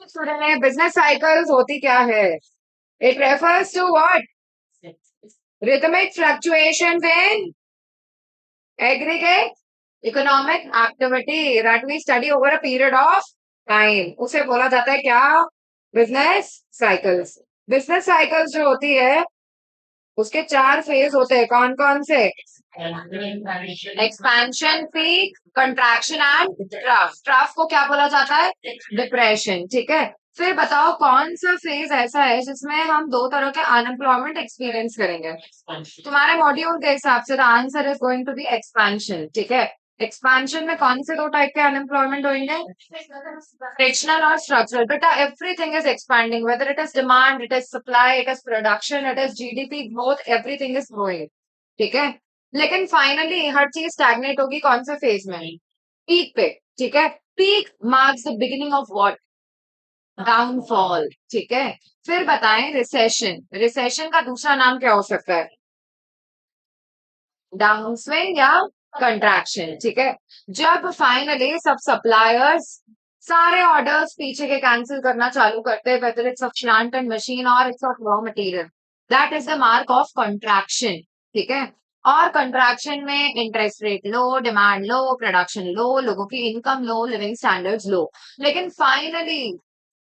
सुने business cycles होती क्या है? It refers to what? Rhythmic fluctuations in aggregate economic activity that we study over a period of time. उसे बोला जाता है क्या? Business cycles. बिजनेस साइकिल्स जो होती है उसके 4 फेज होते हैं। कौन कौन से? Expansion, peak, contraction and trough. Trough को क्या बोला जाता है? डिप्रेशन। ठीक है, फिर बताओ कौन सा फेज ऐसा है जिसमें हम 2 तरह के अनएम्प्लॉयमेंट एक्सपीरियंस करेंगे? तुम्हारे मॉड्यूल के हिसाब से the answer is going to be expansion. ठीक है, एक्सपेंशन में कौन से 2 टाइप के अनएम्प्लॉयमेंट होंगे? फ्रिक्शनल और स्ट्रक्चरल। बेटा everything is expanding, weather it is demand, it is supply, it is production, it is GDP growth, everything is growing. ठीक है, लेकिन फाइनली हर चीज स्टैग्नेट होगी कौन से फेज में? पीक पे। ठीक है, peak marks the beginning of what? Downfall. ठीक है, फिर बताएं रिसेशन। रिसेशन का दूसरा नाम क्या हो सकता है? डाउन स्विंग या कंट्रैक्शन। ठीक है, जब फाइनली सब सप्लायर्स सारे ऑर्डर्स पीछे के कैंसिल करना चालू करते हैं, whether it's of plant and machine और it's of raw material, that is the mark of contraction. ठीक है, और कंट्रैक्शन में interest rate low, demand low, production low, लोगों की income low, living standards low. लेकिन फाइनली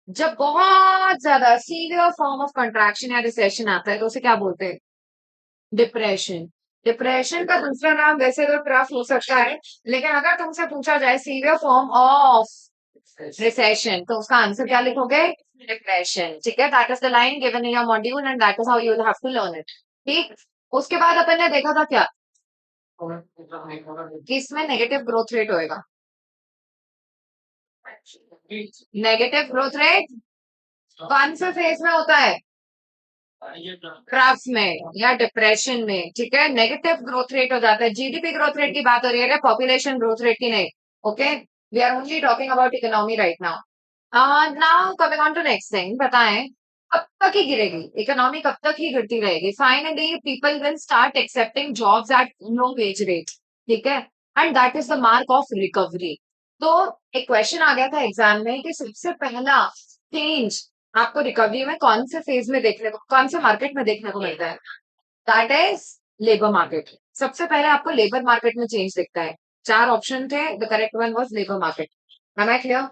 जब बहुत ज्यादा सीवियर फॉर्म ऑफ कंट्रैक्शन या रिसेशन आता है तो उसे क्या बोलते हैं? डिप्रेशन। डिप्रेशन का दूसरा नाम वैसे तो ट्रफ हो सकता है, लेकिन अगर तुमसे पूछा जाए सीवियर फॉर्म ऑफ रिसेशन तो उसका आंसर क्या लिखोगे? डिप्रेशन। ठीक है, that is the line given in your module and that is how you will have to learn it. ठीक, उसके बाद अपन ने देखा था क्या कि इसमें नेगेटिव ग्रोथ रेट होएगा। नेगेटिव ग्रोथ रेट कौन से फेज में होता है? ट्रफ में या डिप्रेशन में। ठीक है, नेगेटिव ग्रोथ रेट हो जाता है। जीडीपी ग्रोथ रेट की बात हो रही है, पॉपुलेशन ग्रोथ रेट की नहीं। Okay, we are only talking about economy right now. Now coming on to next thing, बताएं कब तक ही गिरेगी इकोनॉमी? कब तक ही गिरती रहेगी? Finally people will start accepting jobs at low wage rate. ठीक है, and that is the mark of recovery. तो एक क्वेश्चन आ गया था एग्जाम में कि सबसे पहला चेंज आपको रिकवरी में कौन से फेज में देखने को, कौन से मार्केट में देखने को मिलता है? That is labour market. सबसे पहले आपको लेबर मार्केट में चेंज दिखता है। 4 ऑप्शन थे, the correct one was labour market. Am I clear?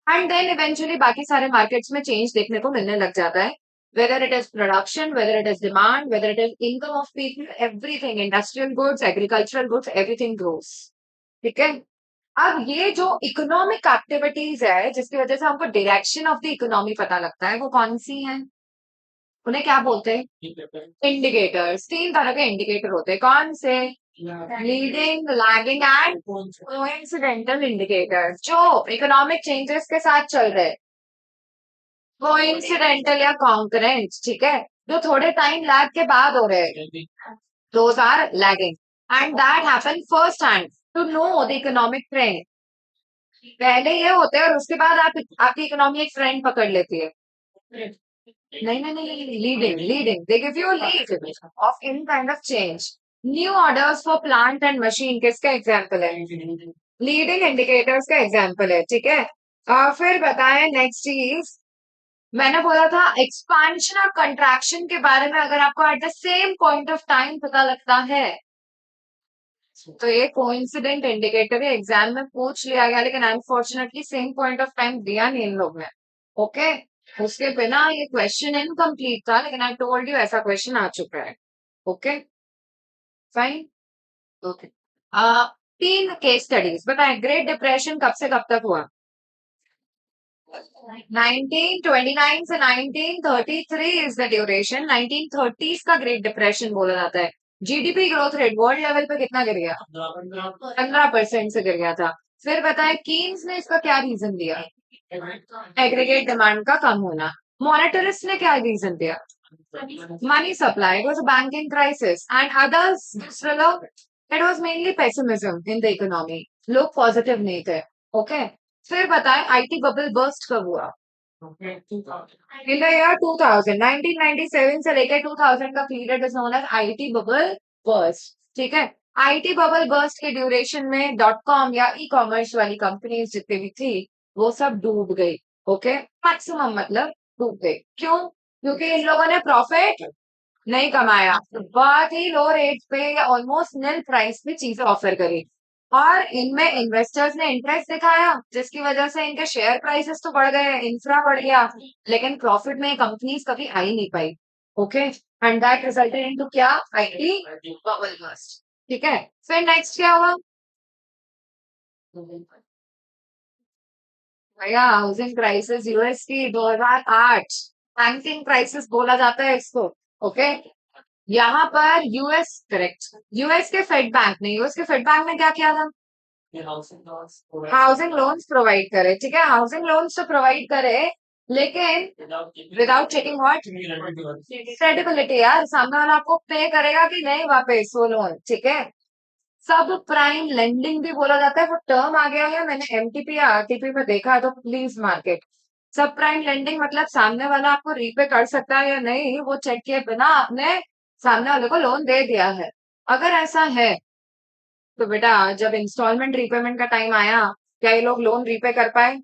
And then eventually बाकी सारे मार्केट्स में चेंज देखने को मिलने लग जाता है, whether it is production, whether it is demand, whether it is income of people, everything, industrial goods, agricultural goods, everything grows. ठीक है, अब ये जो इकोनॉमिक एक्टिविटीज है जिसकी वजह से हमको डायरेक्शन ऑफ द इकोनॉमी पता लगता है, वो कौन सी है? उन्हें क्या बोलते हैं? इंडिकेटर्स। 3 तरह के इंडिकेटर होते हैं। कौन से? Leading, lagging and coincidental indicator, जो इकोनॉमिक चेंजेस के साथ चल रहे हैं। कोइंसिडेंटल या कॉन्करेंट। ठीक है, जो थोड़े टाइम लैग के बाद हो रहे हैं, those are lagging, and that happen first hand to know the economic trend. पहले ये होते हैं और उसके बाद आप आपकी इकोनॉमी एक ट्रेंड पकड़ लेती है। नहीं नहीं नहीं, leading, leading, they give you lead of in kind of change. New orders for plant and machine किसका एग्जांपल है? लीडिंग इंडिकेटर्स का एग्जांपल है। ठीक है, फिर बताएं नेक्स्ट चीज। मैंने बोला था एक्सपांशन और कंट्रैक्शन के बारे में अगर आपको at the same point of time पता लगता है तो ये कोइंसिडेंट इंडिकेटर है। एग्जाम में पूछ लिया गया, लेकिन unfortunately same point of time दिया नहीं इन लोग ने। ओके, उसके बिना ये क्वेश्चन इनकम्प्लीट था, लेकिन आई टोल्ड यू ऐसा क्वेश्चन आ चुका है। Okay, fine. Okay, 3 case studies बताएं। ग्रेट डिप्रेशन कब से कब तक हुआ? 1929 से 1933 इज द ड्यूरेशन। 1930s का ग्रेट डिप्रेशन बोला जाता है। GDP growth rate world level पे कितना गिर गया? 15% से गिर गया था। फिर बताएं कीन्स ने इसका क्या रीजन दिया? एग्रीगेट डिमांड का कम होना। मॉनेटरिस्ट ने क्या रीजन दिया? Money supply, it was a banking crisis, and others दूसरे लोग, it was mainly pessimism in the economy, लोग पॉजिटिव नहीं थे। ओके, फिर बताएं आईटी बबल बर्स्ट कब हुआ? इन द ईयर 2000, 1997 से लेकर 2000 का period is known as IT bubble burst. ठीक है, आईटी बबल बर्स्ट के ड्यूरेशन में डॉट कॉम या ई कॉमर्स वाली कंपनीज जितनी भी थी वो सब डूब गई। ओके, मैक्सिमम मतलब डूब गई। क्यों? क्योंकि इन लोगों ने प्रॉफिट नहीं कमाया, बहुत ही लो रेट पे या ऑलमोस्ट निल प्राइस पे चीजें ऑफर करी, और इनमें इन्वेस्टर्स ने इंटरेस्ट दिखाया, जिसकी वजह से इनके शेयर प्राइसेस तो बढ़ गए, इंफ्रा बढ़ गया, लेकिन प्रॉफिट में कंपनीज कभी आ ही नहीं पाई। Okay, and that resulted into क्या? IT bubble burst. ठीक है, फिर नेक्स्ट क्या हुआ भैया? हाउसिंग क्राइसिस यूएस की 2008, बैंकिंग क्राइसिस बोला जाता है इसको। ओके, यहाँ पर यूएस, करेक्ट, यूएस के फेड बैंक ने, यूएस के फेड बैंक ने क्या किया था? हाउसिंग लोन्स प्रोवाइड करे, ठीक है, हाउसिंग लोन्स तो प्रोवाइड करे, लेकिन विदाउट चेकिंग व्हाट? क्रेडिबिलिटी। यार सामने वाला आपको पे करेगा कि नहीं वापस वो लोन, ठीक है। सब प्राइम लेंडिंग भी बोला जाता है, वो टर्म आ गया है, मैंने एमटीपी या आरटीपी में देखा है, तो प्लीज मार्केट। सब प्राइम लेंडिंग मतलब सामने वाला आपको रीपे कर सकता है या नहीं, वो चेक किए बिना आपने सामने वाले को लोन दे दिया है। अगर ऐसा है तो बेटा जब इंस्टॉलमेंट रीपेमेंट का टाइम आया, क्या ये लोग लोन रीपे कर पाए?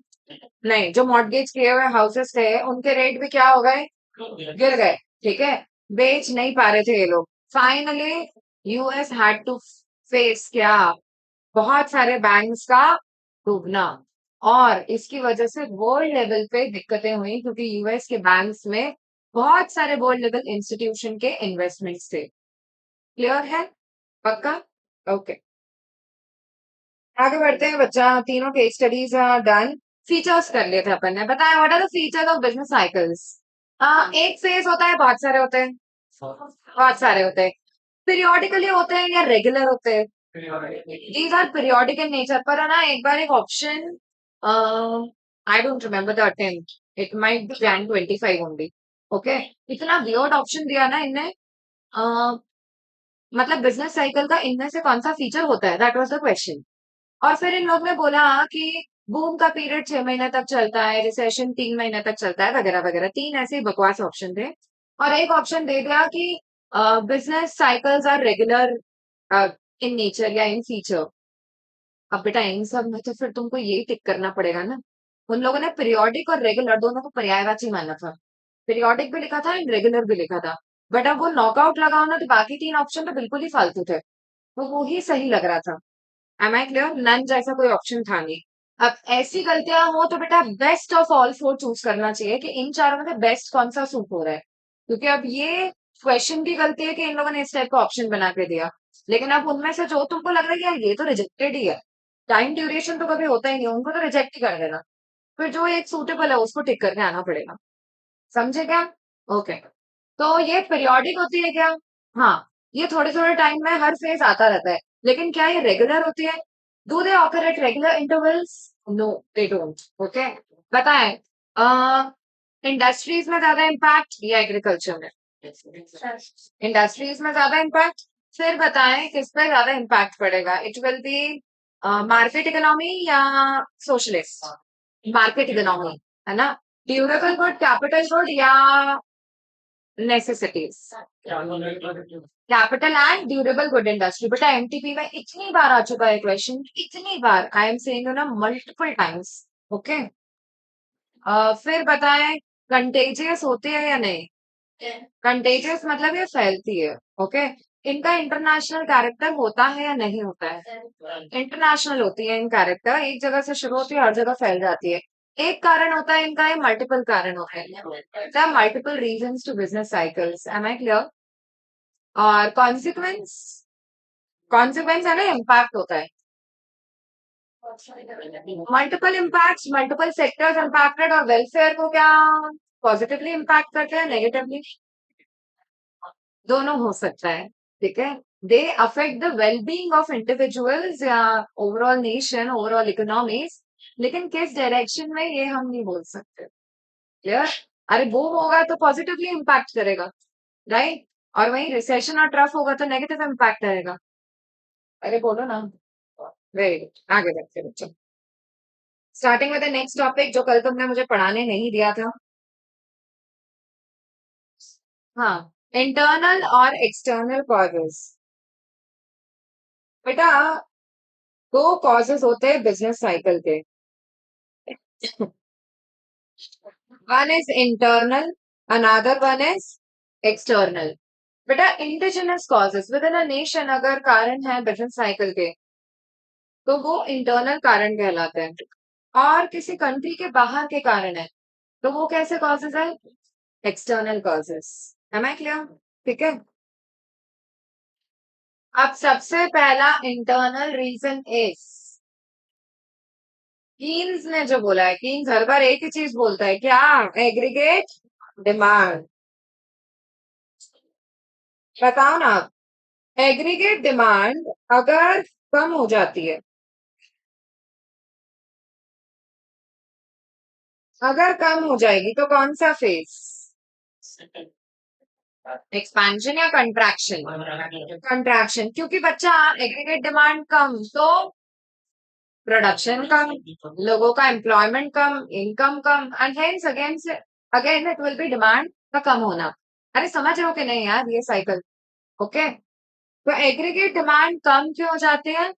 नहीं। जो मॉर्टगेज किए हुए हाउसेस थे उनके रेट भी क्या हो गए? गिर गए, ठीक है, बेच नहीं पा रहे थे ये लोग। Finally US had to face क्या? बहुत सारे बैंक्स का डूबना, और इसकी वजह से वर्ल्ड लेवल पे दिक्कतें हुई, क्योंकि यूएस के बैंक्स में बहुत सारे वर्ल्ड लेवल इंस्टीट्यूशन के इन्वेस्टमेंट्स थे। क्लियर है? पक्का? ओके, आगे बढ़ते हैं बच्चा, तीनों केस स्टडीज डन। फीचर्स कर लिए थे अपन ने, बताया what are the features of business cycles. एक फेज होता है, बहुत सारे होते हैं, बहुत सारे होते हैं, पीरियोडिकली होते हैं या रेगुलर होते हैं? These are periodic in nature. पर है ना, एक बार एक option, I don't remember the attempt, it might be Jan 25 only. Okay, इतना वियर्ड ऑप्शन दिया ना इनने, मतलब बिजनेस साइकिल का इनमें से कौन सा फीचर होता है, दैट वाज द क्वेश्चन। और फिर इन लोग ने बोला कि बूम का पीरियड 6 महीने तक चलता है, रिसेशन 3 महीने तक चलता है, वगैरह वगैरह, तीन ऐसे ही बकवास ऑप्शन थे। और एक ऑप्शन दे दिया कि business cycles are regular in nature या इन फीचर। अब बेटा इन सब में तो फिर तुमको यही टिक करना पड़ेगा ना। उन लोगों ने पीरियोडिक और रेगुलर दोनों को पर्यायवाची माना था, पीरियोडिक भी लिखा था एंड रेगुलर भी लिखा था, बट अब वो नॉकआउट लगाओ ना तो बाकी तीन ऑप्शन तो बिल्कुल ही फालतू थे, तो वो ही सही लग रहा था। M I clear? नन जैसा कोई ऑप्शन था नहीं। अब ऐसी गलतियां हो तो बेटा best of all four choose करना चाहिए कि इन चारों में से बेस्ट कौन सा सूट हो रहा है, क्योंकि अब ये क्वेश्चन की गलती है कि इन लोगों ने इस टाइप का ऑप्शन बना के दिया। लेकिन अब उनमें से जो तुमको लग रहा है कि यार ये तो रिजेक्टेड ही है, टाइम ड्यूरेशन तो कभी होता ही नहीं, उनको तो रिजेक्ट ही कर देना, फिर जो एक सूटेबल है उसको टिक करके आना पड़ेगा। समझे क्या? ओके, तो ये पीरियोडिक होती है क्या? हाँ, ये थोड़े थोड़े टाइम में हर फेज आता रहता है, लेकिन क्या ये रेगुलर होती है? Do they occur at regular intervals? No, they don't. Okay, बताएं, इंडस्ट्रीज में ज्यादा इम्पैक्ट या एग्रीकल्चर में? इंडस्ट्रीज में ज्यादा इम्पैक्ट। फिर बताएं किस पे ज्यादा इम्पैक्ट पड़ेगा, it will be market economy या सोशलिस्ट? मार्केट इकोनॉमी, है ना? ड्यूरेबल गुड, कैपिटल गुड या necessities? Capital and durable good industry. बेटा एमटीपी में इतनी बार आ चुका है क्वेश्चन, इतनी बार, आई एम सेइंग यू ना मल्टीपल टाइम्स। ओके, फिर बताएं, कंटेजियस होती है या नहीं? कंटेजियस मतलब ये फैलती है। ओके, इनका इंटरनेशनल कैरेक्टर होता है या नहीं होता है? इंटरनेशनल होती है इन कैरेक्टर, एक जगह से शुरू होती है हर जगह फैल जाती है। एक कारण होता है इनका, ये मल्टीपल कारण होते हैं, multiple reasons to business cycles. Am I clear? और कॉन्सिक्वेंस, कॉन्सिक्वेंस है ना, इम्पैक्ट होता है, multiple impact, multiple sectors impacted, और वेलफेयर को क्या पॉजिटिवली इम्पैक्ट करते हैं, नेगेटिवली? दोनों हो सकता है, ठीक है। They affect the wellbeing of individuals या ओवरऑल नेशन, ओवरऑल इकोनॉमीज, लेकिन किस डायरेक्शन में ये हम नहीं बोल सकते। क्लियर? अरे वो होगा तो पॉजिटिवली इम्पैक्ट करेगा, राइट, और वहीं रिसेशन और ट्रफ होगा तो नेगेटिव इम्पैक्ट आएगा। अरे बोलो ना। वेरी गुड, आगे बढ़ते हैं बच्चों। स्टार्टिंग में द नेक्स्ट टॉपिक जो कल तुमने मुझे पढ़ाने नहीं दिया था। हाँ, इंटरनल और एक्सटर्नल कॉजेस। बेटा दो कॉजेस होते हैं बिजनेस साइकिल के, One is internal, another one is external. बेटा indigenous causes with in a nation अगर कारण है बिजनेस साइकिल के, तो वो इंटरनल कारण कहलाते हैं। और किसी कंट्री के बाहर के कारण है, तो वो कैसे कॉजेस है? External causes. Am I clear? ठीक है। अब सबसे पहला इंटरनल रीजन इज, कीन्स ने जो बोला है, कीन्स हर बार एक ही चीज बोलता है क्या? Aggregate demand. बताओ ना आप, एग्रीगेट डिमांड अगर कम हो जाती है, अगर कम हो जाएगी तो कौन सा फेज? एक्सपेंशन या कंट्रैक्शन? कंट्रैक्शन, क्योंकि बच्चा एग्रीगेट डिमांड कम तो प्रोडक्शन कम, लोगों का employment come, income come, and hence again again it will be demand का कम होना। अरे समझ रहे हो कि नहीं यार ये साइकिल? ओके। तो एग्रीगेट डिमांड कम क्यों हो जाती है?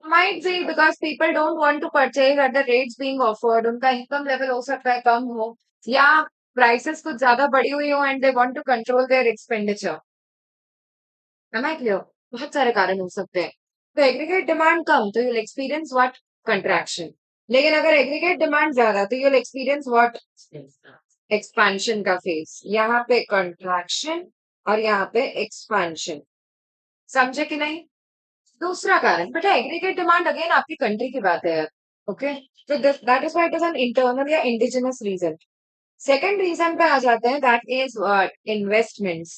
Might be because people don't want to purchase at the rates being offered. उनका इनकम लेवल हो सकता है कम हो, या प्राइसेस कुछ ज्यादा बढ़ी हुई हो and they want to control their expenditure. Am I clear? बहुत सारे कारण हो सकते हैं। तो एग्रीगेट डिमांड कम तो यूल एक्सपीरियंस व्हाट? कंट्रैक्शन। लेकिन अगर एग्रीगेट डिमांड ज्यादा तो यूल एक्सपीरियंस व्हाट? एक्सपेंशन का फेज। यहाँ पे कंट्रैक्शन और यहाँ पे एक्सपेंशन। समझे कि नहीं? दूसरा कारण बेटा, एग्रीगेट डिमांड अगेन आपकी कंट्री की बात है यार। ओके। तो that is why it is an internal या इंडिजिनस रीजन। सेकंड रीजन पे आ जाते हैं, दैट इज व्हाट? इन्वेस्टमेंट्स।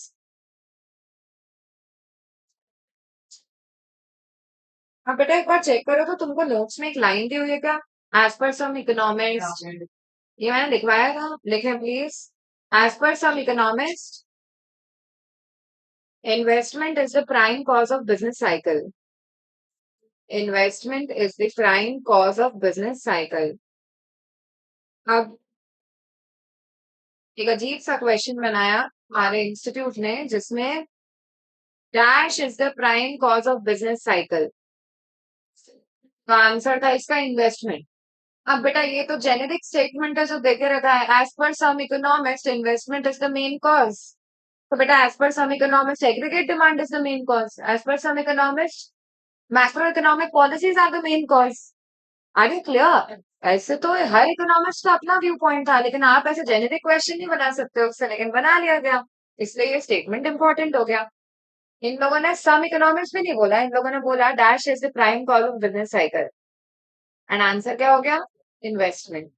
हाँ बेटा एक बार चेक करो तो तुमको नोट्स में एक लाइन दी हुई है क्या? एज पर सम इकोनॉमिस्ट, ये मैंने लिखवाया था, लिखे please. As per some economist, investment is the prime cause of business cycle. Investment is the prime cause of business cycle. अब एक अजीब सा क्वेश्चन बनाया हमारे इंस्टीट्यूट ने, जिसमें dash is the prime cause of business cycle. तो answer था इसका इन्वेस्टमेंट। अब बेटा ये तो जेनेरिक स्टेटमेंट है जो देखे रहता है, as per some economist investment is the main cause. तो बेटा as per some economist aggregate demand is the main cause, as per some economist macro economic policies are the main cause. Are you clear? ऐसे तो हर economist का अपना view point था, लेकिन आप ऐसे जेनेरिक क्वेश्चन नहीं बना सकते हो उससे, लेकिन बना लिया गया, इसलिए ये स्टेटमेंट इंपॉर्टेंट हो गया। इन लोगों ने सम इकोनॉमिक्स भी नहीं बोला, इन लोगों ने बोला dash is the prime cause of business cycle, and answer क्या हो गया? इन्वेस्टमेंट।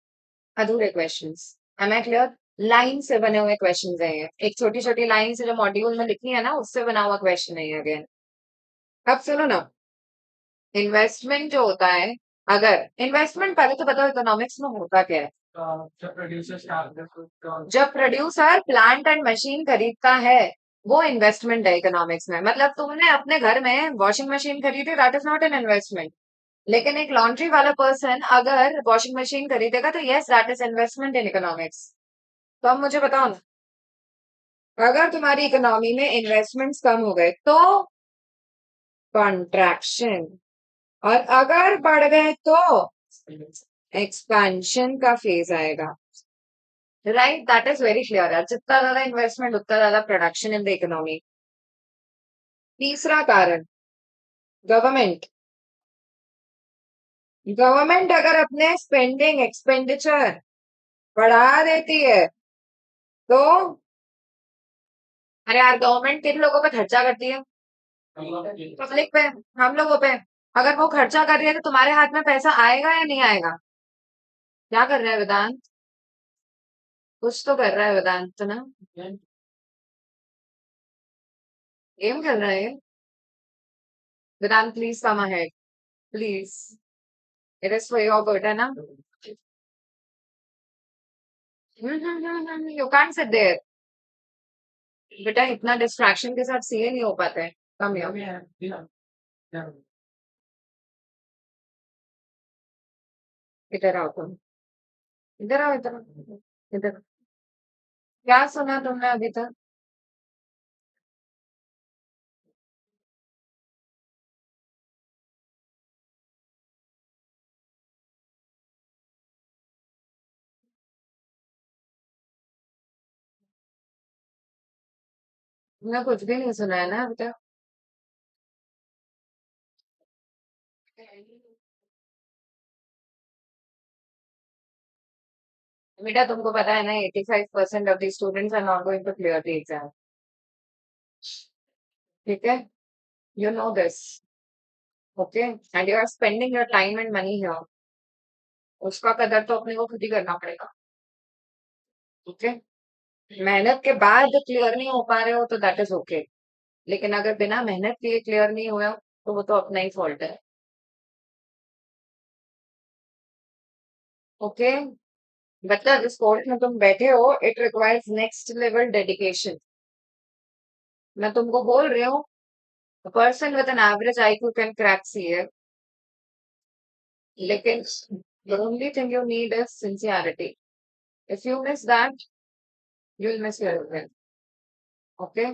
अधूरे questions. Am I clear? Line से बने हुए क्वेश्चन है ये, एक छोटी छोटी लाइन से जो मॉड्यूल में लिखी है ना, उससे बना हुआ क्वेश्चन है ये अगेन। अब सुनो ना, इन्वेस्टमेंट जो होता है, अगर इन्वेस्टमेंट, पहले तो बताओ इकोनॉमिक्स में होता क्या है? जब प्रोड्यूसर प्लांट एंड मशीन खरीदता है, वो इन्वेस्टमेंट है इकोनॉमिक्स में। मतलब तुमने अपने घर में वॉशिंग मशीन खरीदी, that is not an investment. लेकिन एक लॉन्ड्री वाला पर्सन अगर वॉशिंग मशीन खरीदेगा तो yes, that is investment in economics. तो अब मुझे बताओ ना, अगर तुम्हारी इकोनॉमी में इन्वेस्टमेंट्स कम हो गए तो कॉन्ट्रैक्शन, और अगर बढ़ गए तो एक्सपेंशन का फेज आएगा। Right, that is very clear है, जितना ज्यादा इन्वेस्टमेंट उतना ज्यादा प्रोडक्शन इन द इकोनॉमी। तीसरा कारण, गवर्नमेंट। गवर्नमेंट अगर अपने स्पेंडिंग एक्सपेंडिचर बढ़ा देती है तो, अरे यार गवर्नमेंट किन लोगों पे खर्चा करती है? पब्लिक पे, हम लोगों पे। अगर वो खर्चा कर रही है तो तुम्हारे हाथ में पैसा आएगा या नहीं आएगा? क्या कर रहा है वेदांत? कुछ तो कर रहा है वेदांत ना। गेम खेल रहा है Vedant, please come ahead, please. It is for your good है ना? You can't sit there. बेटा इतना डिस्ट्रैक्शन के साथ सीए नहीं हो पाते हैं। कम हियर, इधर आओ तुम, इधर आओ, इधर आओ, इधर। क्या सुना तुमने अभी तक? मैं कुछ भी नहीं सुना है ना अभी तक। बेटा तुमको पता है ना 85% of the students are not going to clear the exam. ठीक है, you know this. Okay, and you are spending your time and money here. उसका कदर तो अपने को खुद ही करना पड़ेगा। ओके, मेहनत के बाद क्लियर नहीं हो पा रहे हो तो दैट इज ओके, लेकिन अगर बिना मेहनत किए क्लियर नहीं हुआ तो वो तो अपना ही फॉल्ट है। ओके, बच्चा जिस कोर्स में तुम बैठे हो it requires next level dedication. मैं तुमको बोल रही हूँ, person with an average IQ can crack CA, लेकिन the only thing you need is sincerity. If you miss that, you'll miss your exam. Okay,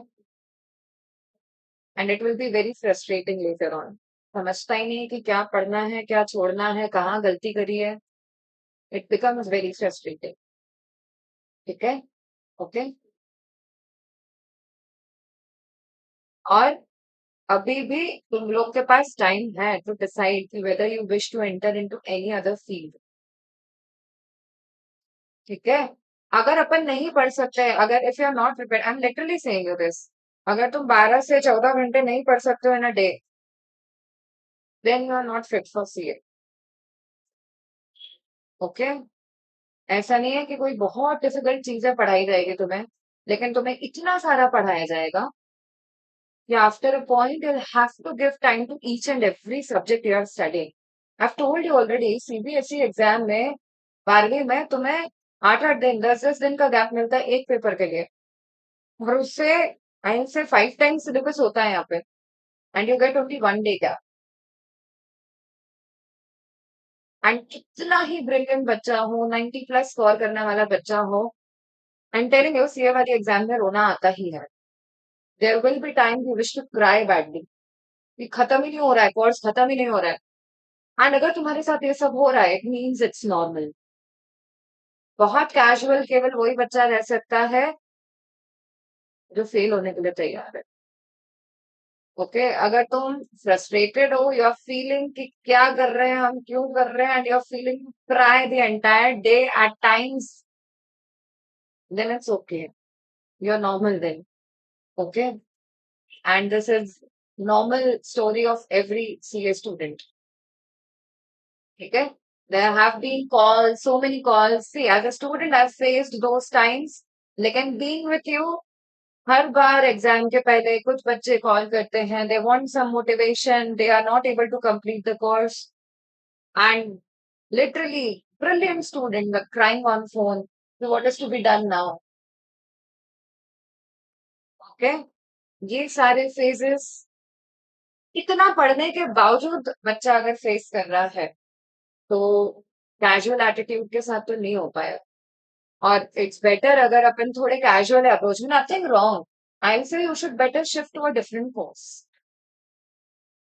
and it will be very frustrating later on. समझता ही नहीं कि क्या पढ़ना है, क्या छोड़ना है, कहाँ गलती करी है। It becomes very frustrating. ठीक है। ओके, और अभी भी तुम लोग के पास टाइम है टू डिसाइड कि whether you wish to enter into any other field. ठीक है, अगर अपन नहीं पढ़ सकते, अगर if you are not prepare, I am literally saying you this, अगर तुम 12 से 14 घंटे नहीं पढ़ सकते हो in a day, then you are not fit for CA. Okay, ऐसा नहीं है कि कोई बहुत डिफिकल्ट चीजें पढ़ाई जाएगी तुम्हें, लेकिन तुम्हें इतना सारा पढ़ाया जाएगा कि after a point you have to give time to each and every subject you are studying. I have told you already, CBSE exam में 12वीं में तुम्हें 8-8 दिन, 10-10 दिन का गैप मिलता है एक पेपर के लिए, और उससे आई से 5 टाइम्स सिलेबस होता है यहाँ पे, and you get only 1 day gap. And कितना ही ब्रिलियंट बच्चा हो, 90+ स्कोर करने वाला बच्चा हो, I am telling you CA वाली एग्जाम में रोना आता ही है। There will be time you wish to cry badly कि खत्म ही नहीं हो रहा है, कोर्स खत्म ही नहीं हो रहा है। एंड अगर तुम्हारे साथ ये सब हो रहा है, इट मीन्स इट्स नॉर्मल। बहुत कैजुअल केवल वही बच्चा रह सकता है जो फेल होने के लिए तैयार है। ओके, अगर तुम फ्रस्ट्रेटेड हो, यू आर फीलिंग कि क्या कर रहे हैं हम, क्यों कर रहे हैं, and you are feeling cry the entire day at times, then it's okay, you are normal then. Okay, and this is normal story of every CA student. ठीक है, there have been calls, so many calls. See, as a student I've faced those times, लेकिन being with you, her bar exam के पहले कुछ बच्चे call करते हैं, they want some motivation, they are not able to complete the course, and literally brilliant student but crying on phone, so what is to be done now? Okay, ये सारे phases, इतना पढ़ने के बावजूद बच्चा अगर फेस कर रहा है तो कैजुअल एटीट्यूड के साथ तो नहीं हो पाया। और इट्स बेटर अगर अपन थोड़े कैजुअल अप्रोच में, nothing wrong, I say you should better shift to a different course.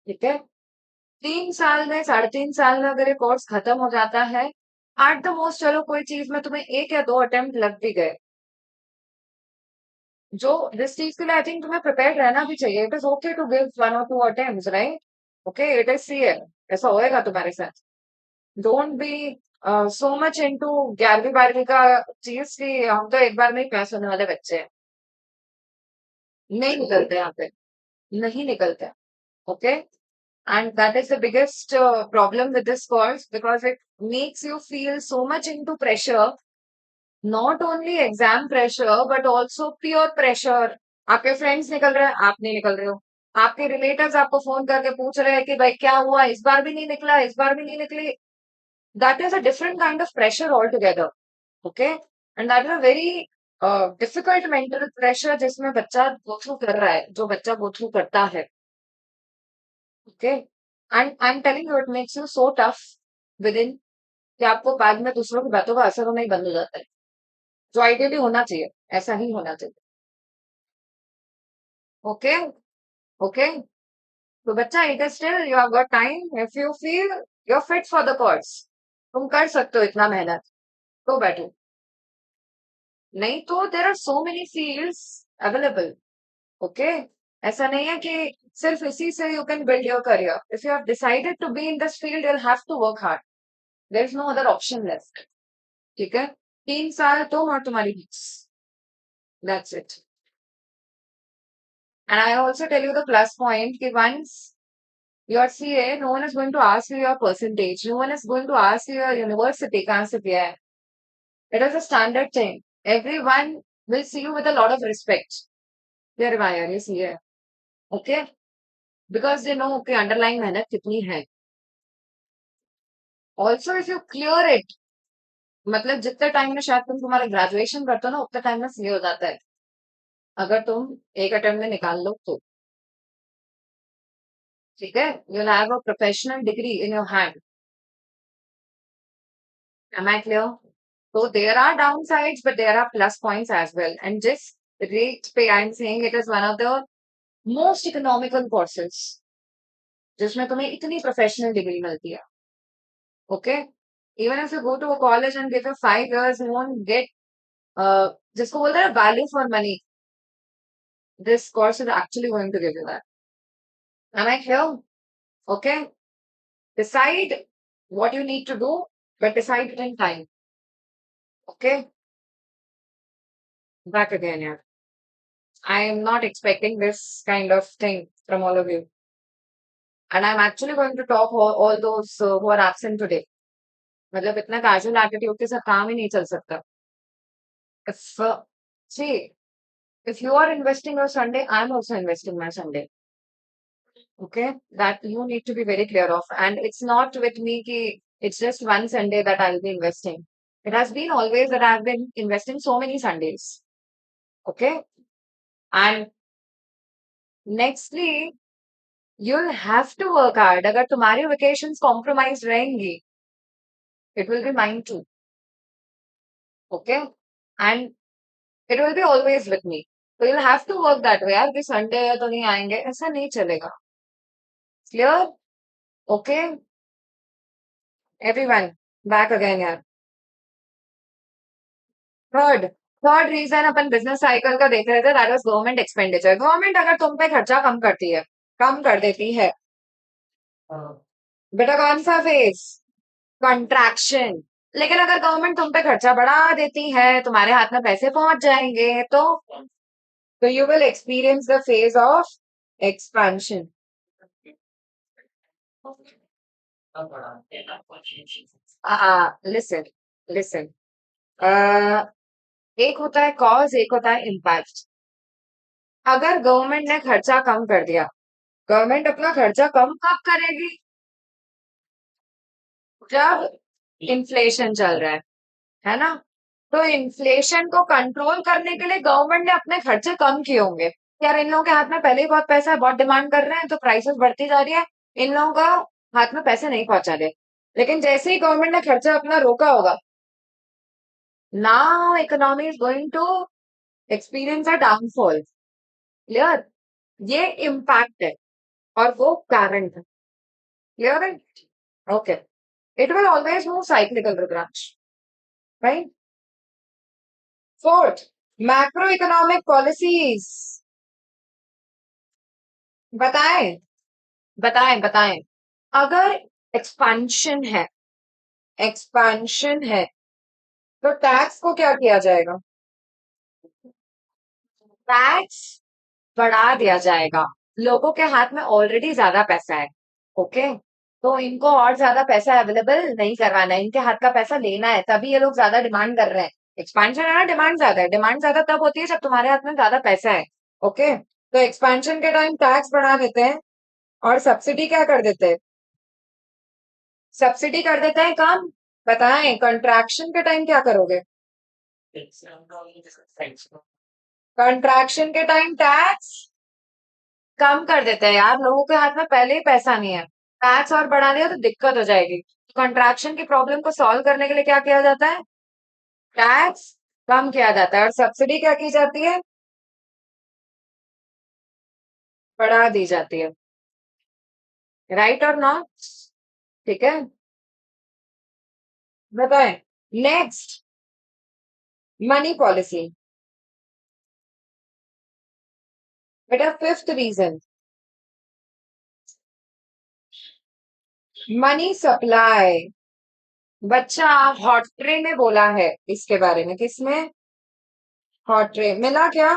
ठीक है, 3 साल में, 3.5 साल में अगर ये कोर्स खत्म हो जाता है, एट द मोस्ट चलो कोई चीज में तुम्हें 1 या 2 अटेम्प्ट लग भी गए, जो जिस चीज के लिए आई थिंक तुम्हें प्रिपेयर रहना भी चाहिए। It is okay to give 1 or 2 attempt, right? Okay, it is CA, ऐसा होएगा तुम्हारे साथ। Don't be so much into 11वीं 12वीं का चीज कि हम तो एक बार में ही पास होने वाले बच्चे हैं। नहीं निकलते यहाँ पे, नहीं निकलते। Okay, and that is the biggest problem with this course, because it makes you feel so much into pressure, not only exam pressure but also pure pressure. आपके फ्रेंड्स निकल रहे हैं, आप नहीं निकल रहे हो। आपके रिलेटिव्स आपको फोन करके पूछ रहे हैं कि भाई क्या हुआ, इस बार भी नहीं निकला, इस बार भी नहीं निकली। That is a different kind of pressure all together. Okay, and that is a very difficult mental pressure जिसमें बच्चा गो थ्रू कर रहा है, जो बच्चा गो थ्रू करता है। Okay, and I am telling you it makes you so tough with in, कि आपको बाद में दूसरों की बातों का असर होना ही बंद हो जाता है, जो आइडियली होना चाहिए, ऐसा ही होना चाहिए। ओके, ओके, तो बच्चा it is still you have got time, if you feel you are fit for the course, तुम कर सकते हो इतना मेहनत, तो बैठो। नहीं तो there are so many fields available. Okay, ऐसा नहीं है कि सिर्फ इसी से you can build your career. If you have decided to be in this field you have to work hard, there is no other option left. ठीक है, 3 साल तुम और तुम्हारी books, that's it. And I also tell you the plus point कि once you are CA, no one is going to ask you your percentage, no one is going to ask you your university कहाँ से किया है। It is a standard thing, everyone will see you with a lot of respect. यार why are you CA, okay, because they know कि underline मेहनत कितनी है। Also if you clear it, मतलब जितने टाइम में शायद तुम तुम्हारा ग्रेजुएशन करते हो ना उतने टाइम में सीए हो जाता है, अगर तुम एक अटेम्प्ट में निकाल लो तो। ठीक है, you will have a professional degree in your hand. Am I clear? So there are downsides, but there are plus points as well. And just rate pay, I'm saying it is one of the most economical courses जिसमें तुम्हें इतनी professional degree मिलती है। Okay, even if you go to a college and give you 5 years, you won't get जिसको बोलते हैं value for money, this course is actually going to give you that. Am I clear? Okay, decide what you need to do, but decide it in time. Okay, back again, yeah. I am not expecting this kind of thing from all of you. And I'm actually going to talk all those who are absent today. मतलब इतना casual attitude के साथ काम ही नहीं चल सकता। If see, if you are investing your Sunday, I'm also investing my Sunday. Okay, that you need to be very clear of. And it's not with me ki it's just one Sunday that I'll be investing. It has been always that I've been investing so many Sundays. Okay, and nextly you'll have to work hard. अगर तुम्हारी vacations compromised रहेंगी, it will be mine too. Okay, and it will be always with me. So you'll have to work that way. यार कि Sunday है तो नहीं आएंगे, ऐसा नहीं चलेगा। Clear? Okay, everyone, back again यार। थर्ड थर्ड रीजन अपन बिजनेस साइकिल का देख रहे थे, that was government expenditure. Government अगर तुम पे खर्चा कम करती है, कम कर देती है, बेटा कौन सा फेज? कंट्रैक्शन। लेकिन अगर गवर्नमेंट तुम पे खर्चा बढ़ा देती है, तुम्हारे हाथ में पैसे पहुंच जाएंगे, तो you will experience the phase of expansion. Listen listen, एक होता है कॉज, एक होता है इम्पैक्ट। अगर गवर्नमेंट ने खर्चा कम कर दिया, गवर्नमेंट अपना खर्चा कम कब करेगी? जब इन्फ्लेशन चल रहा है ना? तो इन्फ्लेशन को कंट्रोल करने के लिए गवर्नमेंट ने अपने खर्चे कम किए होंगे। यार इन लोगों के हाथ में पहले ही बहुत पैसा है, बहुत डिमांड कर रहे हैं, तो प्राइसेस बढ़ती जा रही है, इन लोगों का हाथ में पैसे नहीं पहुंचा रहे। लेकिन जैसे ही गवर्नमेंट ने खर्चा अपना रोका होगा, now economy is going to experience a downfall. Clear? ये इम्पैक्ट है और वो कारण है। क्लियर है? Okay, it will always move cyclical, Rudraj, right? Fourth, macroeconomic policies. बताएं, बताएं, बताएं। अगर एक्सपेंशन है, एक्सपेंशन है, तो टैक्स को क्या किया जाएगा? टैक्स बढ़ा दिया जाएगा। लोगों के हाथ में ऑलरेडी ज्यादा पैसा है। ओके, तो इनको और ज्यादा पैसा अवेलेबल नहीं करवाना है, इनके हाथ का पैसा लेना है, तभी ये लोग ज्यादा डिमांड कर रहे हैं। एक्सपेंशन है ना, डिमांड ज्यादा है। डिमांड ज्यादा तब होती है जब तुम्हारे हाथ में ज्यादा पैसा है। ओके, तो एक्सपेंशन के टाइम टैक्स बढ़ा देते हैं और सब्सिडी क्या कर देते हैं? सब्सिडी कर देते हैं कम। बताएं, कंट्रैक्शन के टाइम क्या करोगे? कंट्रैक्शन के टाइम टैक्स कम कर देते हैं। यार लोगों के हाथ में पहले ही पैसा नहीं है, टैक्स और बढ़ा दिया तो दिक्कत हो जाएगी। कंट्रैक्शन की प्रॉब्लम को सॉल्व करने के लिए क्या किया जाता है? टैक्स कम किया जाता है और सब्सिडी क्या की जाती है? बढ़ा दी जाती है। राइट और नॉट? ठीक है, बताएं। Next, money policy. बेटा फिफ्थ रीजन, मनी सप्लाई। बच्चा हॉट ट्रे में बोला है इसके बारे में, किसमें? हॉट ट्रे मिला क्या?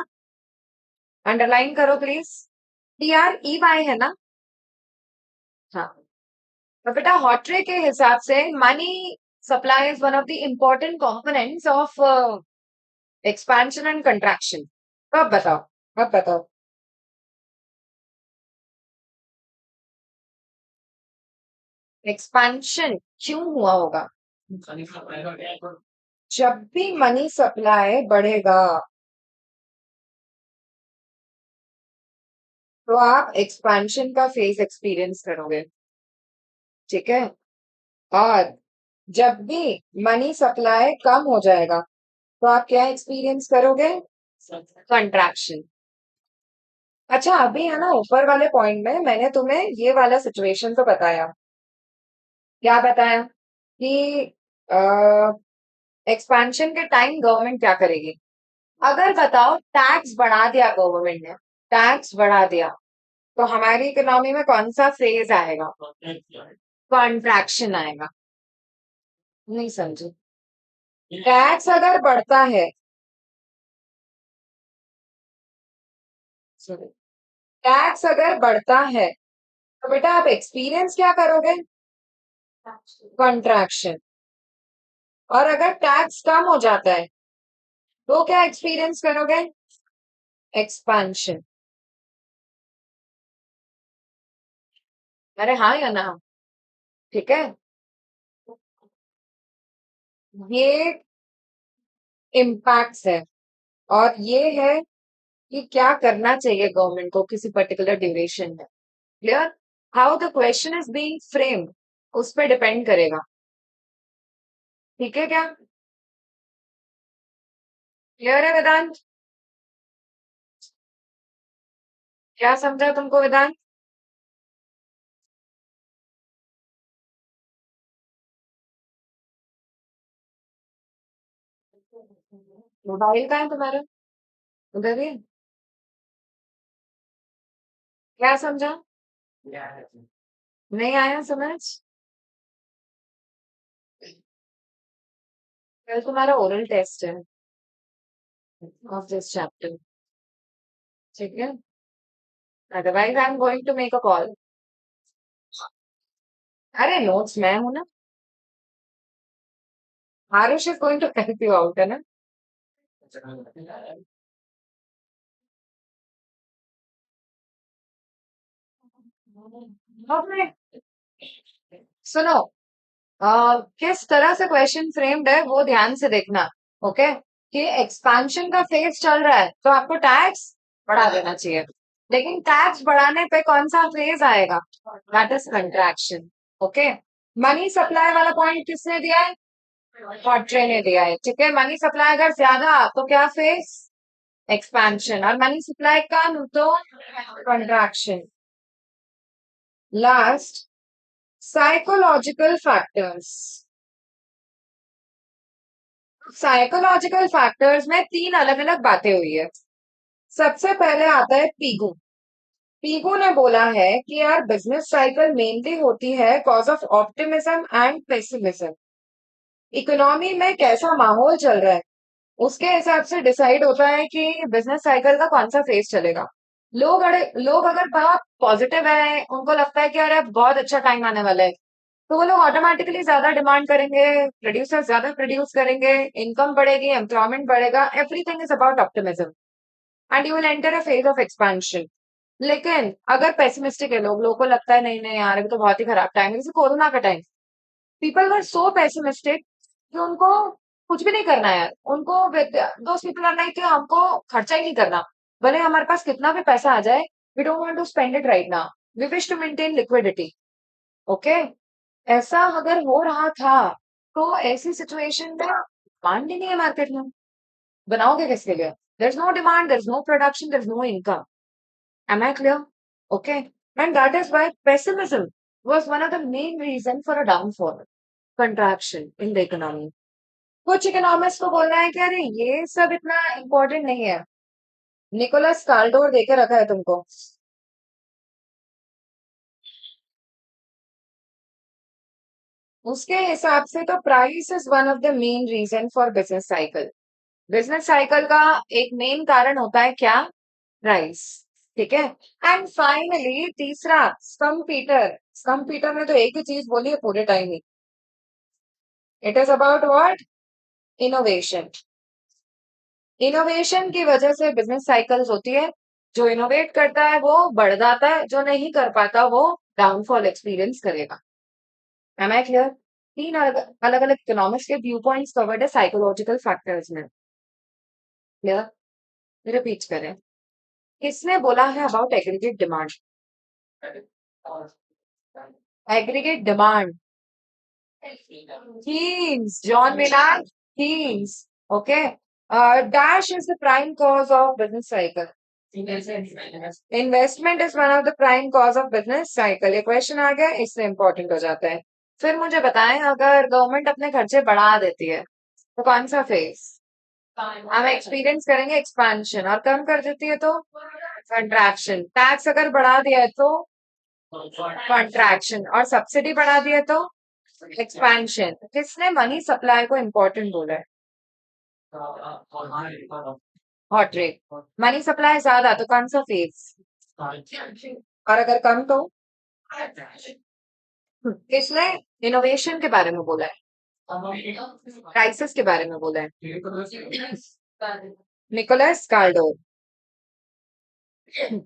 अंडरलाइन करो please. T R E Y है ना? हाँ। तो बेटा हॉट ट्रे के हिसाब से money supply is one of the important components of expansion and contraction. अब बताओ, अब बताओ। एक्सपेंशन क्यों हुआ होगा? जब भी मनी सप्लाई बढ़ेगा तो आप एक्सपेंशन का फेज एक्सपीरियंस करोगे, ठीक है? और जब भी मनी सप्लाई कम हो जाएगा तो आप क्या एक्सपीरियंस करोगे? कंट्रैक्शन। अच्छा अभी है ना ऊपर वाले पॉइंट में मैंने तुम्हें ये वाला सिचुएशन तो बताया। क्या बताया? कि एक्सपेंशन के टाइम गवर्नमेंट क्या करेगी? अगर बताओ टैक्स बढ़ा दिया गवर्नमेंट ने, टैक्स बढ़ा दिया, तो हमारी इकोनॉमी में कौन सा फेज आएगा? कॉन्ट्रैक्शन आएगा। नहीं समझे? टैक्स अगर बढ़ता है, टैक्स अगर बढ़ता है तो बेटा आप एक्सपीरियंस क्या करोगे? कॉन्ट्रैक्शन। और अगर टैक्स कम हो जाता है तो क्या एक्सपीरियंस करोगे? एक्सपांशन। अरे हाँ या ना? ठीक है। ये इम्पैक्ट्स है, और ये है कि क्या करना चाहिए गवर्नमेंट को किसी पर्टिकुलर ड्यूरेशन में। Clear? How the question is being framed उस पर डिपेंड करेगा। ठीक है क्या? क्लियर है वेदांत? क्या समझा तुमको वेदांत? मोबाइल का है तुम्हारा? उधर ही है? क्या समझा? नहीं आया समझ? कल तुम्हारा ओरल टेस्ट है ऑफ दिस चैप्टर, ठीक है? Otherwise I am going to make a call. अरे नोट्स मैं हूं ना। Aarush is going to help you out, है ना? ओके। सुनो, किस तरह से क्वेश्चन फ्रेम्ड है वो ध्यान से देखना। ओके? कि एक्सपांशन का फेज चल रहा है तो आपको टैक्स बढ़ा देना चाहिए, लेकिन टैक्स बढ़ाने पे कौन सा फेज आएगा? That is contraction. Okay? Money supply वाला पॉइंट किसने दिया है? कॉट्रे ने दिया है, ठीक है? मनी सप्लाई अगर ज्यादा तो क्या फेज? एक्सपेंशन। और मनी सप्लाई कम तो contraction. Last, psychological factors. Psychological factors में तीन अलग अलग बातें हुई है। सबसे पहले आता है पीगू। पीगू ने बोला है कि यार बिजनेस साइकिल मेनली होती है cause of optimism and pessimism. Economy में कैसा माहौल चल रहा है उसके हिसाब से डिसाइड होता है कि बिजनेस साइकिल का कौन सा फेज चलेगा। लोग अगर बहुत पॉजिटिव है, उनको लगता है कि अरे बहुत अच्छा टाइम आने वाला है, तो वो लोग ऑटोमेटिकली ज्यादा डिमांड करेंगे, प्रोड्यूसर ज्यादा प्रोड्यूस करेंगे, इनकम बढ़ेगी, एम्प्लॉयमेंट बढ़ेगा, everything is about optimism and you will enter a phase of expansion. लेकिन अगर पेसिमिस्टिक है लोग, लोगों को लगता है नहीं नहीं यार अभी तो बहुत ही खराब टाइम है, जैसे कोरोना का time, people were so pessimistic कि उनको कुछ भी नहीं करना है यार। उनको दोस्त पीपल आर लाइक कि हमको खर्चा ही नहीं करना, भले हमारे पास कितना भी पैसा आ जाए, we don't want to spend it right now, we wish to maintain liquidity. Okay? ऐसा अगर हो रहा था तो ऐसी सिचुएशन में डिमांड ही नहीं है मार्केट में, बनाओगे किसके लिए? There is no demand, there is no production, there is no income. Am I clear? Okay? And that is why pessimism was one of the main reason for a downfall, contraction in the economy. कुछ economist को बोलना है कि अरे ये सब इतना important नहीं है, निकोलस कार्डोर देके रखा है तुमको? उसके हिसाब से तो price is one of the main reason for business cycle. Business cycle का एक मेन कारण होता है क्या? प्राइस। ठीक है। एंड फाइनली तीसरा, स्कम पीटर ने तो एक ही चीज बोली है पूरे time he. It is about what? Innovation. Innovation की वजह से बिजनेस साइकिल्स होती है। जो इनोवेट करता है वो बढ़ जाता है, जो नहीं कर पाता वो डाउनफॉल एक्सपीरियंस करेगा। Am I clear? तीन अलग अलग अलग इकोनॉमिक्स के व्यू पॉइंट्स कवर्ड है साइकोलॉजिकल फैक्टर्स में। क्लियर? रिपीट करें। किसने बोला है about aggregate demand? Aggregate demand. Keynes, John Maynard Keynes. Okay. Dash is the prime cause of business cycle. Investment is one of the prime cause of business cycle. ये question आ गया, इससे important हो जाता है। फिर मुझे बताएं, अगर गवर्नमेंट अपने खर्चे बढ़ा देती है तो कौन सा फेज? हम एक्सपीरियंस करेंगे एक्सपेंशन, और कम कर देती है तो कंट्रैक्शन। टैक्स अगर बढ़ा दिया है तो कंट्रैक्शन, और सब्सिडी बढ़ा दिया है तो एक्सपेंशन। किसने मनी सप्लाई को इम्पोर्टेंट बोला है? Hot rate. मनी सप्लाई ज्यादा तो कौन सा फेज? और अगर कम तो? किसने इनोवेशन के बारे में बोला है? क्राइसिस के बारे में बोला है? निकोलस कार्डो।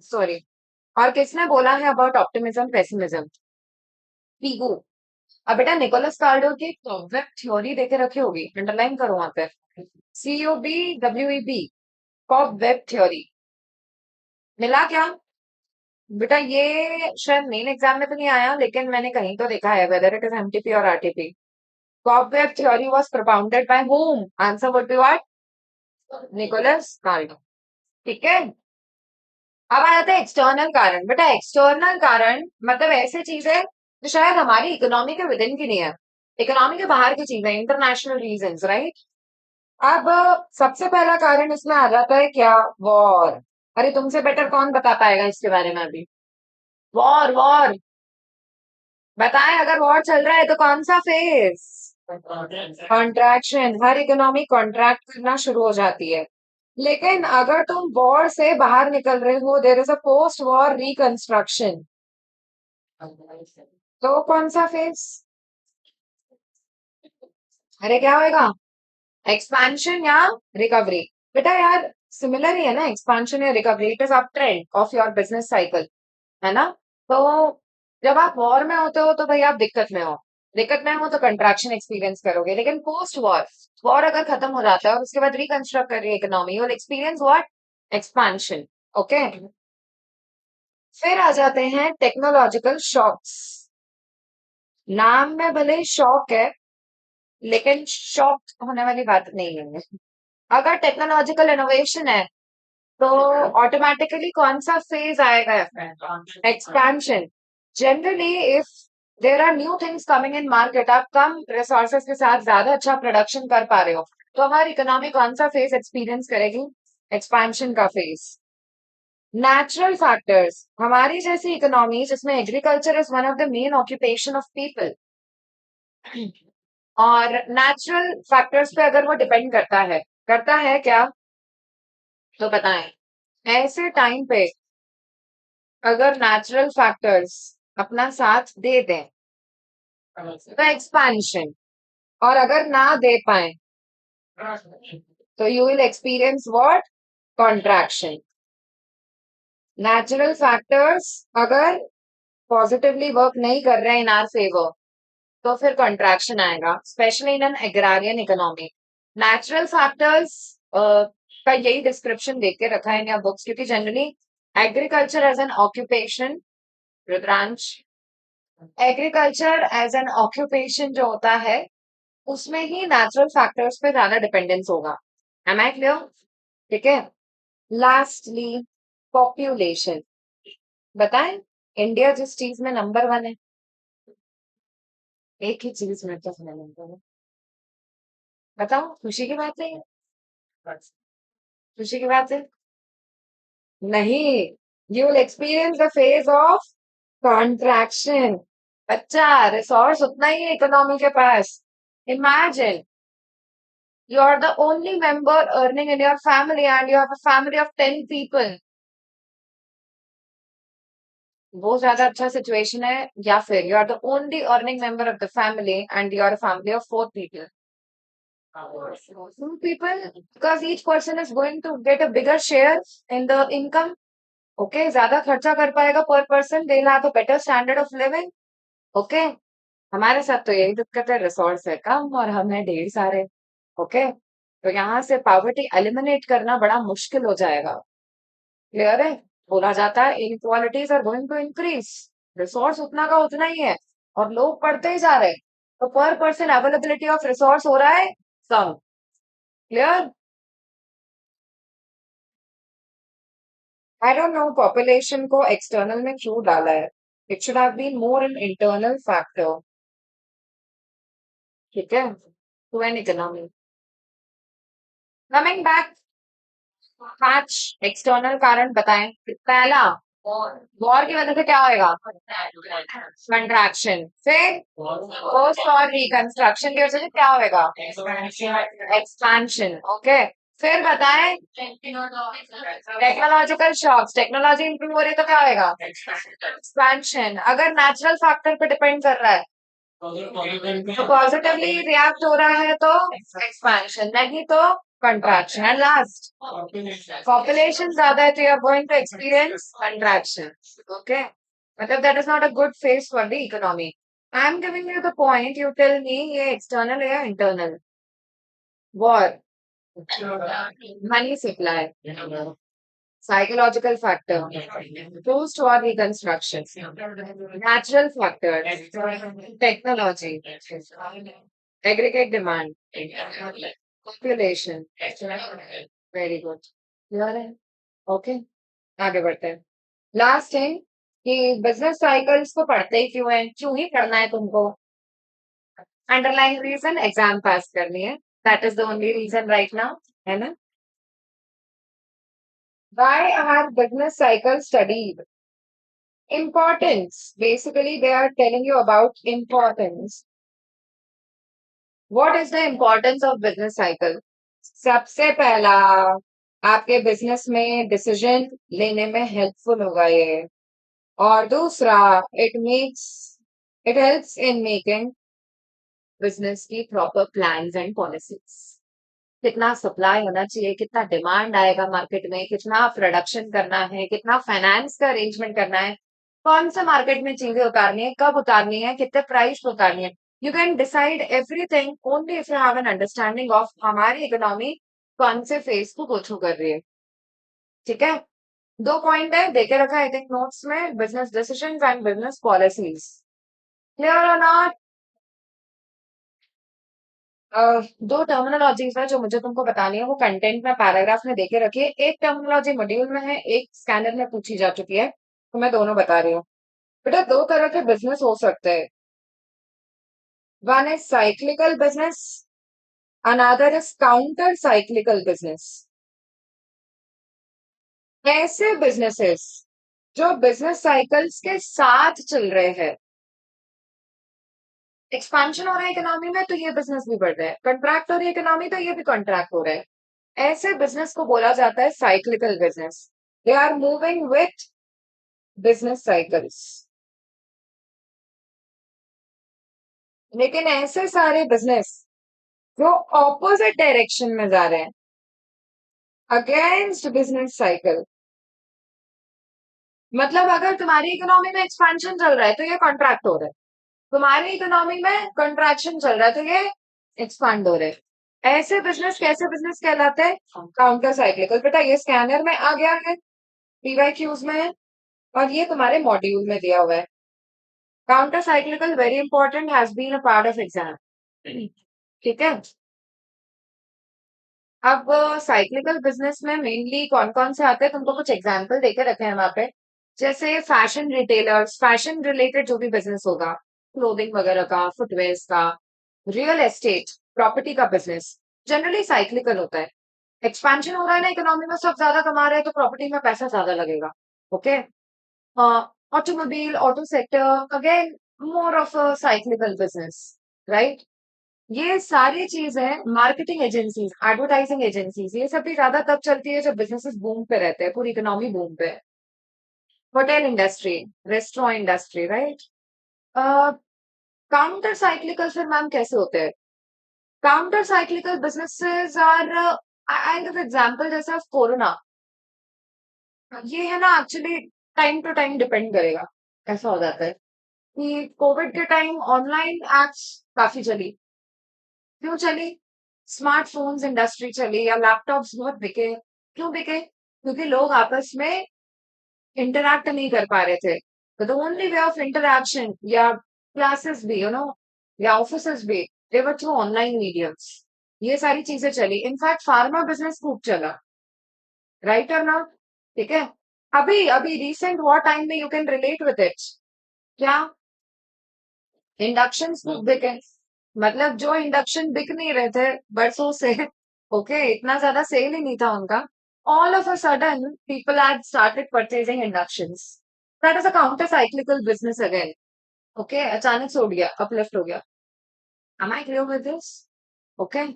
सॉरी। और किसने बोला है अबाउट ऑप्टिमिज्म पेसिमिज्म? पीगू। अब बेटा निकोलस कार्डो की वेब थ्योरी देके रखी होगी, अंडरलाइन करो वहां पे। COBWEB, cobweb theory. मिला क्या? बेटा ये शायद मेन एग्जाम में तो नहीं आया, लेकिन मैंने कहीं तो देखा है, वेदर इट इज एमटीपी और RTP. Cobweb theory was propounded by whom? Answer would be what? Nicholas Kaldor. ठीक है। अब आ जाता है एक्सटर्नल कारण। बेटा एक्सटर्नल कारण मतलब ऐसे चीज है जो शायद हमारी इकोनॉमी के विदिन की नहीं है, इकोनॉमी के बाहर की चीज है, इंटरनेशनल रीजंस, राइट? अब सबसे पहला कारण इसमें आ जाता है क्या? वॉर। अरे तुमसे बेटर कौन बता पाएगा इसके बारे में अभी? War war. बताएं, अगर वॉर चल रहा है तो कौन सा फेज? कॉन्ट्रैक्शन। हर इकोनॉमी कॉन्ट्रैक्ट करना शुरू हो जाती है। लेकिन अगर तुम वॉर से बाहर निकल रहे हो, there is a post war reconstruction, तो कौन सा फेज? अरे क्या होएगा? एक्सपेंशन या रिकवरी? बेटा यार सिमिलर ही है ना, एक्सपेंशन या recovery. It is up trend of your business cycle, है ना? तो जब आप वॉर में होते हो तो भाई आप दिक्कत में हो, दिक्कत में हो तो कंट्रैक्शन एक्सपीरियंस करोगे। लेकिन पोस्ट वॉर, वॉर अगर खत्म हो जाता है और उसके बाद रिकंस्ट्रक्ट कर रही है इकोनॉमी, और एक्सपीरियंस व्हाट? एक्सपेंशन। ओके। फिर आ जाते हैं टेक्नोलॉजिकल शॉक्स। नाम में भले शॉक है, लेकिन शॉक होने वाली बात नहीं है। अगर टेक्नोलॉजिकल इनोवेशन है तो ऑटोमेटिकली कौन सा फेज आएगा? Expansion. Generally if there are new things coming in market, आप कम रिसोर्सेज के साथ ज्यादा अच्छा प्रोडक्शन कर पा रहे हो, तो हमारी इकोनॉमी कौन सा फेज एक्सपीरियंस करेगी? एक्सपेंशन का फेज। Natural factors. हमारी जैसी इकोनॉमी जिसमें agriculture is one of the main occupation of people, और नेचुरल फैक्टर्स पे अगर वो डिपेंड करता है क्या? तो बताएं। ऐसे टाइम पे अगर नेचुरल फैक्टर्स अपना साथ दे दें तो एक्सपेंशन, और अगर ना दे पाए तो you will experience what? Contraction. Natural factors अगर पॉजिटिवली वर्क नहीं कर रहे हैं इन आर फेवर, तो फिर कंट्रैक्शन आएगा, specially in an agrarian economy. Natural factors का यही डिस्क्रिप्शन देख के रखा है इन बुक्स, क्योंकि generally agriculture as an occupation, Rudransh, agriculture as an occupation जो होता है उसमें ही नेचुरल फैक्टर्स पे ज्यादा डिपेंडेंस होगा। Am I clear? ठीक है। Lastly population. बताएं, इंडिया जिस चीज में नंबर वन है, एक ही चीज में तो नंबर है, बताओ। खुशी की बात है ये? खुशी की बात है? नहीं, you will experience the phase of contraction. अच्छा, रिसोर्स उतना ही है इकोनॉमी के पास। Imagine you are the only member earning in your family and you have a family of 10 people. वो ज्यादा अच्छा सिचुएशन है, या फिर you are the only earning member of the family and you are a family of 4 people. 2 people, because each person is going to get a bigger share in the income. Okay, ज्यादा खर्चा कर पाएगा per person, they'll have a better standard of living. Okay, हमारे साथ तो यही दिक्कत है, रिसोर्स है कम और हम है ढेर सारे। ओके, तो यहाँ से पॉवर्टी एलिमिनेट करना बड़ा मुश्किल हो जाएगा। क्लियर है? बोला जाता है inequalities are going to increase, resource उतना का उतना ही है और लोग बढ़ते ही जा रहे हैं, तो पर पर्सन अवेलेबिलिटी ऑफ रिसोर्स हो रहा है कम। Clear? I don't know population को एक्सटर्नल में क्यों डाला है, it should have been more an internal factor. ठीक है, to an economy. Coming back, 5 external कारण बताएं। पहला, वॉर की वजह से क्या होएगा? कंट्रैक्शन। फिर पोस्ट और रिकंस्ट्रक्शन की वजह से क्या होएगा? एक्सपेंशन। ओके, फिर बताएं टेक्नोलॉजिकल शॉक्स, टेक्नोलॉजी इंप्रूव हो रही है तो क्या होएगा? एक्सपेंशन। अगर नेचुरल फैक्टर पे डिपेंड कर रहा है तो पॉजिटिवली रिएक्ट हो रहा है तो एक्सपेंशन, नहीं तो कंट्रैक्शन। एंड लास्ट, पॉपुलेशन ज्यादा है तो you are going to experience contraction. Okay, मतलब that is not a good phase for the economy. I am giving you the point, you tell me ये एक्सटर्नल है या internal. War, money supply, psychological factor, post-war reconstruction, natural factors, technology, aggregate demand, population. Very good. Clear है? Okay, आगे बढ़ते हैं। Last thing कि business cycles को पढ़ते ही क्यों है, क्यों ही पढ़ना है तुमको? अंडरलाइन रीजन, एग्जाम पास करनी है, that is the only reason right now, है ना? Why are business cycles studied? Importance. Basically, they are telling you about importance. What is the importance of business cycle? सबसे पहला, आपके business में decision लेने में हेल्पफुल होगा ये। और दूसरा, it it helps in making business की प्रॉपर प्लान्स एंड पॉलिसीज। कितना सप्लाई होना चाहिए, कितना डिमांड आएगा मार्केट में, कितना प्रोडक्शन करना है, कितना फाइनेंस का अरेंजमेंट करना है, कौन सा मार्केट में चीजें उतारनी है, कब उतारनी है, कितने प्राइस पे उतारनी है। You can decide everything only if you have an understanding of हमारी इकोनॉमी कौन से फेज को गो थ्रू कर रही है। ठीक है, 2 पॉइंट है देके रखा है आई थिंक नोट्स में, business decision and business policies. Clear और नॉट? 2 टर्मिनोलॉजीज है जो मुझे तुमको बतानी है, वो कंटेंट में पैराग्राफ में देके रखिए। एक टर्मिनोलॉजी मॉड्यूल में है, एक स्कैनर में पूछी जा चुकी है, तो मैं दोनों बता रही हूँ। बेटा, 2 तरह के बिजनेस हो सकते हैं। One is cyclical business, another is counter cyclical business. ऐसे बिजनेसेस जो बिजनेस साइकिल्स के साथ चल रहे हैं, एक्सपेंशन हो रहा है इकोनॉमी में तो ये बिजनेस भी बढ़ रहा है, कंट्रैक्ट हो रही है इकोनॉमी तो ये भी कॉन्ट्रैक्ट हो रहा है। ऐसे बिजनेस को बोला जाता है cyclical business. They are moving with business cycles. लेकिन ऐसे सारे बिजनेस जो ऑपोजिट डायरेक्शन में जा रहे हैं, अगेंस्ट बिजनेस साइकिल, मतलब अगर तुम्हारी इकोनॉमी में एक्सपेंशन चल रहा है तो ये कॉन्ट्रैक्ट हो रहा है, तुम्हारी इकोनॉमी में कंट्रैक्शन चल रहा है तो ये एक्सपांड हो रहे हैं। ऐसे बिजनेस कैसे बिजनेस कहलाते हैं? Counter cyclical. बेटा, ये स्कैनर में आ गया है, पीवाईक्यूज में है, और ये तुम्हारे मॉड्यूल में दिया हुआ है। Counter cyclical very important, has been a part of exam. ठीक है, अब साइक्लिकल बिजनेस में मेनली कौन कौन से आते हैं, तुमको कुछ एग्जाम्पल देके रखे हैं वहां पे। जैसे फैशन रिटेलर्स, फैशन रिलेटेड जो भी बिजनेस होगा, क्लोथिंग वगैरह का, फुटवेयर का, रियल एस्टेट, प्रॉपर्टी का बिजनेस जनरली साइक्लिकल होता है। एक्सपेंशन हो रहा है ना इकोनॉमी में, सब ज्यादा कमा रहे हैं तो प्रॉपर्टी में पैसा ज्यादा लगेगा. Okay. Automobile, auto sector, again more of a cyclical business, right. ये सारी चीजें, मार्केटिंग एजेंसीज, एडवर्टाइजिंग एजेंसीज, ये सब भी ज्यादा तब चलती है जब बिजनेसेस बूम पे रहते हैं, पूरी इकोनॉमी बूम पे है. Hotel industry, restaurant industry, right. Counter cyclical फिर मैम कैसे होते हैं? Counter cyclical businesses are, I give example जैसे कोरोना, ये है ना actually time to time depend करेगा. ऐसा हो जाता है कि कोविड के टाइम ऑनलाइन एप्स काफी चली. क्यों चली? स्मार्टफोन्स इंडस्ट्री चली या लैपटॉप्स बहुत बिके. क्यों बिके? क्योंकि लोग आपस में इंटरैक्ट नहीं कर पा रहे थे. तो the only way of interaction, या क्लासेस भी या ऑफिसेस भी, दे वर थ्रू ऑनलाइन मीडियम्स. ये सारी चीजें चली. इनफैक्ट फार्मा बिजनेस खूब चला. राइट और नॉट? ठीक है. अभी अभी रिसेंट वॉर टाइम में you can relate with it. क्या? इंडक्शन खूब बिके. मतलब जो इंडक्शन बिक नहीं रहे थे बरसों से, ओके, इतना ज्यादा सेल ही नहीं था उनका. All of a sudden people had started purchasing inductions. That is a counter cyclical business again. Okay, अचानक से उठ गया, अपलिफ्ट हो गया. Am I clear with this? Okay.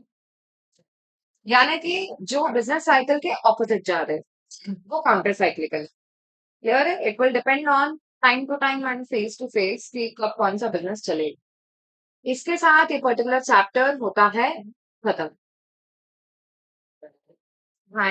यानी कि जो बिजनेस साइकिल के ऑपोजिट जा रहे हैं वो काउंटर साइक्लिकल. क्लियर है? It will depend on time to time and face to face कि कब कौन सा बिजनेस चलेगा. इसके साथ ये पर्टिकुलर चैप्टर होता है खत्म. हाँ.